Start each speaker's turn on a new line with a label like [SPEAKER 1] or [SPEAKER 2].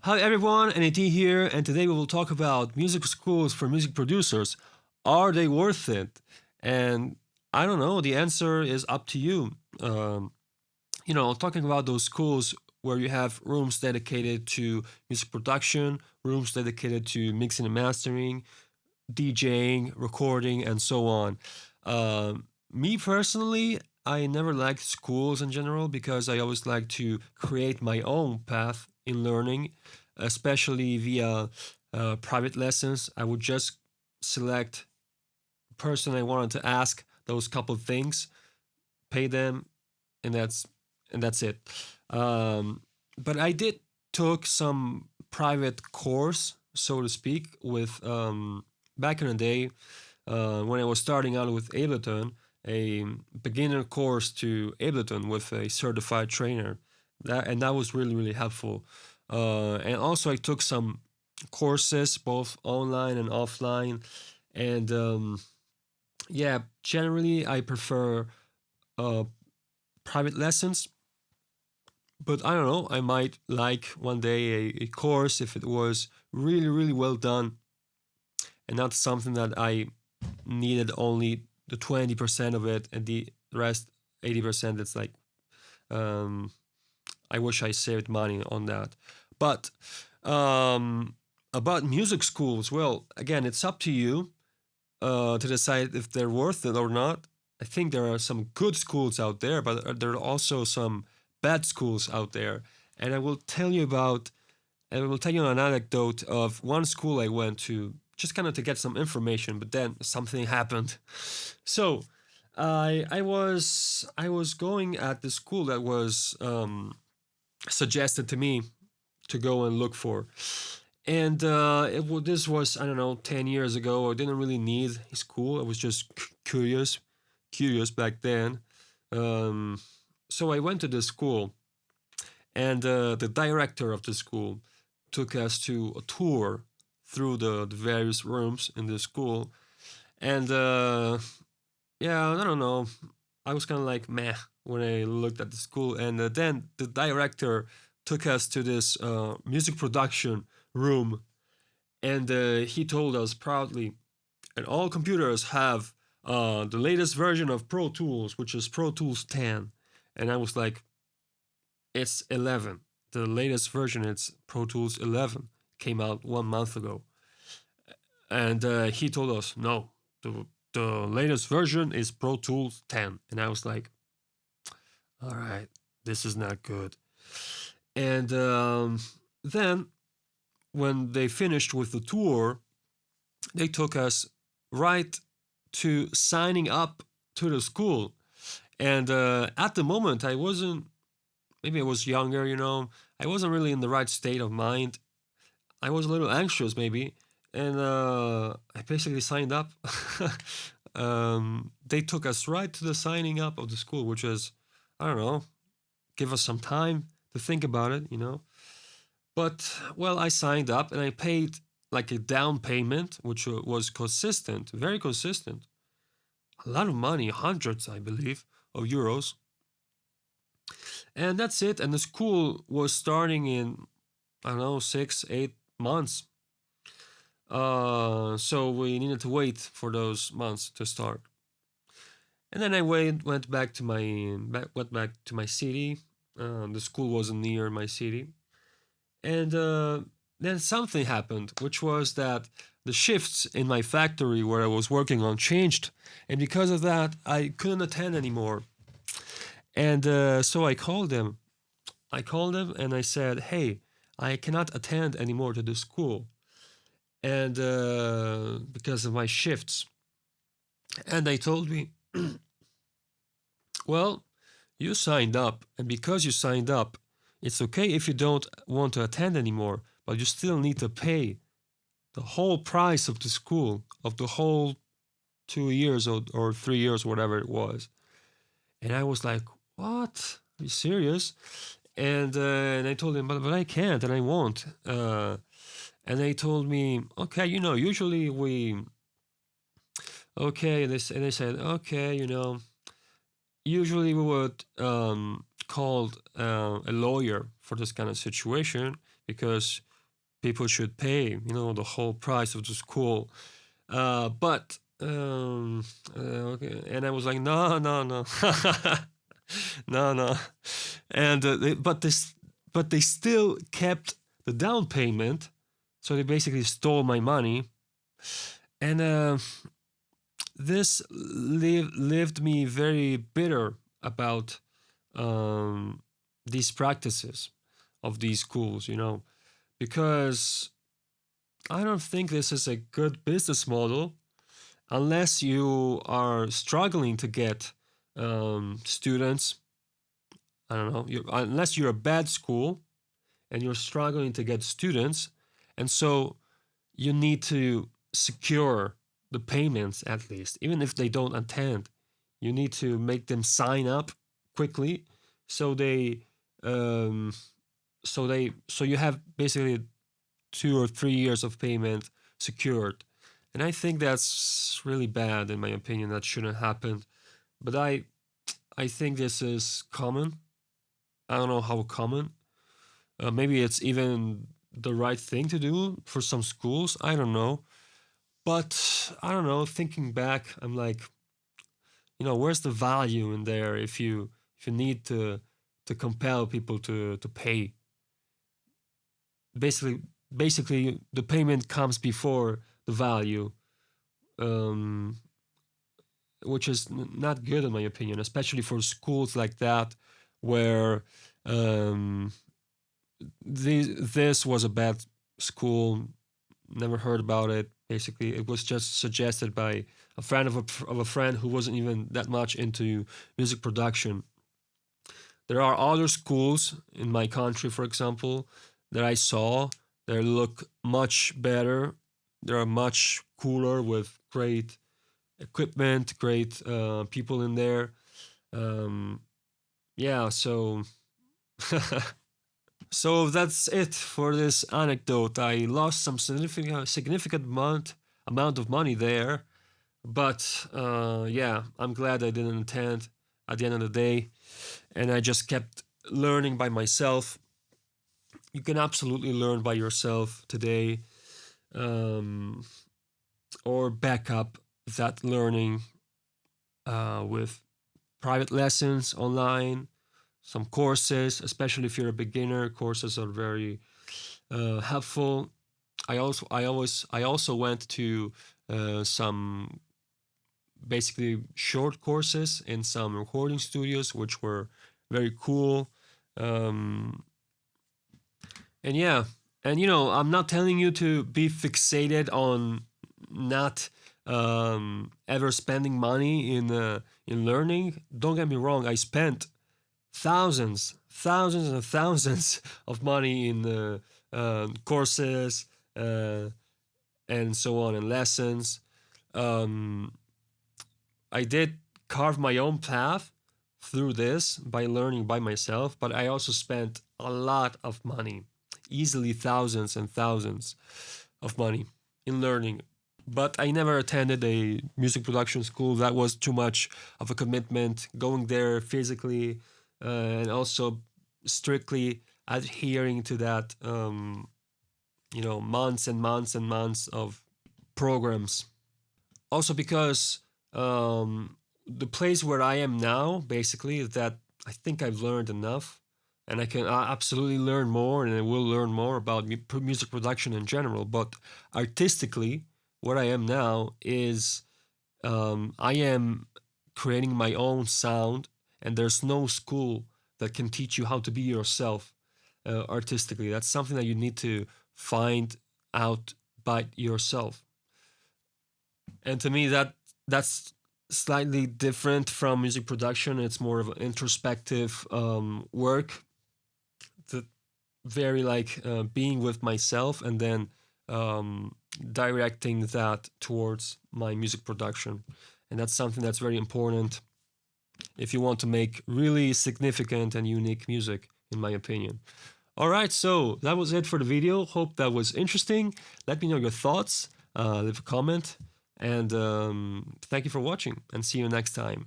[SPEAKER 1] Hi everyone, N.A.T here, and today we will talk about music schools for music producers. Are they worth it? And I don't know, the answer is up to you. Talking about those schools where you have rooms dedicated to music production, rooms dedicated to mixing and mastering, DJing, recording, and so on. Me personally, I never liked schools in general because I always like to create my own path in learning, especially via private lessons. I would just select the person I wanted to ask those couple of things, pay them, and that's it. But I did took some private course, so to speak, with back in the day when I was starting out with Ableton, a beginner course to Ableton with a certified trainer. That was really helpful. And also I took some courses both online and offline, and yeah, generally I prefer uh, private lessons. But I don't know, I might like one day a course if it was really well done and not something that I needed only the 20% of it and the rest 80%. It's like um, I wish I saved money on that. But um, about music schools, well, again, it's up to you to decide if they're worth it or not. I think there are some good schools out there, but there are also some bad schools out there. And I will tell you an anecdote of one school I went to, just kind of to get some information, but then something happened. So I was going at the school that was suggested to me to go and look for, and this was, I don't know, 10 years ago. I didn't really need school. I was just curious back then. Um, so I went to the school, and the director of the school took us to a tour through the various rooms in the school. And yeah, I don't know. I was kind of like meh when I looked at the school. And then the director took us to this music production room. And he told us proudly, and all computers have the latest version of Pro Tools, which is Pro Tools 10. And I was like, it's 11. The latest version, it's Pro Tools 11, came out 1 month ago. And he told us, no, the latest version is Pro Tools 10. And I was like, all right, this is not good. And then when they finished with the tour, they took us right to signing up to the school. And at the moment, I wasn't, maybe I was younger, I wasn't really in the right state of mind. I was a little anxious, maybe. And I basically signed up. They took us right to the signing up of the school, which was, I don't know, give us some time to think about it. But, well, I signed up and I paid like a down payment, which was consistent, very consistent. A lot of money, hundreds, I believe, of euros. And that's it. And the school was starting in, I don't know, 6, 8 months. So we needed to wait for those months to start. And then I went back to my city. The school wasn't near my city, and then something happened, which was that the shifts in my factory where I was working on changed, and because of that, I couldn't attend anymore. And so I called them. And I said, "Hey, I cannot attend anymore to the school, and because of my shifts." And they told me, well, you signed up, and because you signed up, it's okay if you don't want to attend anymore, but you still need to pay the whole price of the school, of the whole 2 years or 3 years, whatever it was. And I was like, what? Are you serious? And I told him, but I can't and I won't. And they told me, okay, usually okay. And they said, okay, usually we would call a lawyer for this kind of situation because people should pay, the whole price of the school. But okay. And I was like, no, no, no, no, no. And but they still kept the down payment, so they basically stole my money. And this lived me very bitter about these practices of these schools, because I don't think this is a good business model unless you are struggling to get students. I don't know, unless you're a bad school and you're struggling to get students, and so you need to secure the payments at least, even if they don't attend. You need to make them sign up quickly, so um, so you have basically 2 or 3 years of payment secured. And I think that's really bad, in my opinion. That shouldn't happen. But I think this is common. I don't know how common. Maybe it's even the right thing to do for some schools. I don't know. But I don't know. Thinking back, I'm like, where's the value in there if you need to compel people to pay? Basically, the payment comes before the value, um, which is not good in my opinion, especially for schools like that, where um, this was a bad school. Never heard about it. Basically, it was just suggested by a friend of a friend who wasn't even that much into music production. There are other schools in my country, for example, that I saw. They look much better. They are much cooler with great equipment, great people in there. Um, yeah, so so that's it for this anecdote. I lost some significant amount of money there, but yeah, I'm glad I didn't attend at the end of the day, and I just kept learning by myself. You can absolutely learn by yourself today, um, or back up that learning with private lessons online, some courses, especially if you're a beginner. Courses are very helpful. I also went to some basically short courses in some recording studios, which were very cool. Um, and yeah, and I'm not telling you to be fixated on not ever spending money in learning. Don't get me wrong. I spent thousands and thousands of money in courses and so on, and lessons. Um, I did carve my own path through this by learning by myself, but I also spent a lot of money, easily thousands and thousands of money in learning. But I never attended a music production school. That was too much of a commitment, going there physically, and also strictly adhering to that, months and months and months of programs. Also, because the place where I am now, basically, is that I think I've learned enough, and I can absolutely learn more, and I will learn more about music production in general. But artistically, where I am now is I am creating my own sound, and there's no school that can teach you how to be yourself artistically. That's something that you need to find out by yourself. And to me, that's slightly different from music production. It's more of an introspective work, that very like being with myself, and then directing that towards my music production. And that's something that's very important if you want to make really significant and unique music, in my opinion. All right, so that was it for the video. Hope that was interesting. Let me know your thoughts, leave a comment, and thank you for watching, and see you next time.